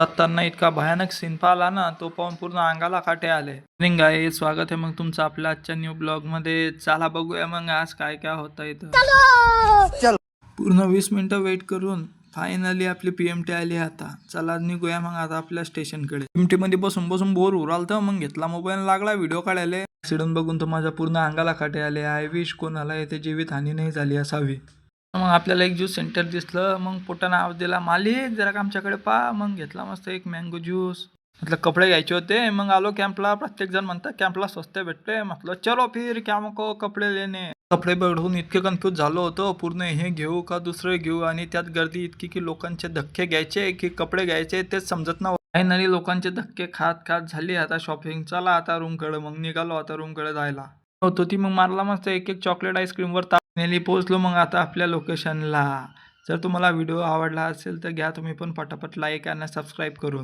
जाताना इतका भयानक सीन पाहिला ना, तो पाहून पूर्ण अंगाला काटे आले. मॉर्निंग गाईज, स्वागत आहे मग तुमचं आपल्या आजच्या न्यू ब्लॉग मध्ये. चला बघूया मग आज काय काय होतं इथं. पूर्ण 20 मिनिटं वेट करून फायनली आपली पीएमटी आली. आता चला निघूया मग आता आपल्या स्टेशनकडे. पीएमटी मध्ये बसून बसून बोर उराल तर मग घेतला मोबाईल, लागला व्हिडिओ काढायला. ऍक्सिडेंट बघून तर माझ्या पूर्ण अंगाला काटे आले. आय विश कोणाला येथे जीवित हानी नाही झाली असावी. मग आपल्याला एक ज्यूस सेंटर दिसलं. मग पोटानं आवाज दिला, मालिक जरा आमच्याकडे पहा. मग घेतला मस्त एक मँगो ज्यूस. म्हटलं कपडे घ्यायचे होते. मग आलो कॅम्पला. प्रत्येक जण म्हणतात कॅम्पला स्वस्त भेटते. म्हटलं चलो फिर क्या मको कपडे लेने. कपडे बघून इतके कन्फ्यूज झालो होतो. पूर्ण हे घेऊ का दुसरं घेऊ, आणि त्यात गर्दी इतकी की लोकांचे धक्के घ्यायचे की कपडे घ्यायचे तेच समजत नव्हतं. फायनली लोकांचे धक्के खात खात झाली आता शॉपिंग. चला आता रूमकडे. मग निघालो आता रूमकडे जायला. होतो ती मग मारला मस्त एक एक चॉकलेट आईस्क्रीमवर तापलेली. पोहोचलो मग आता आपल्या लोकेशनला. जर तुम्हाला व्हिडिओ आवडला असेल तर घ्या तुम्ही पण पटापट लाईक आणि सबस्क्राईब करून.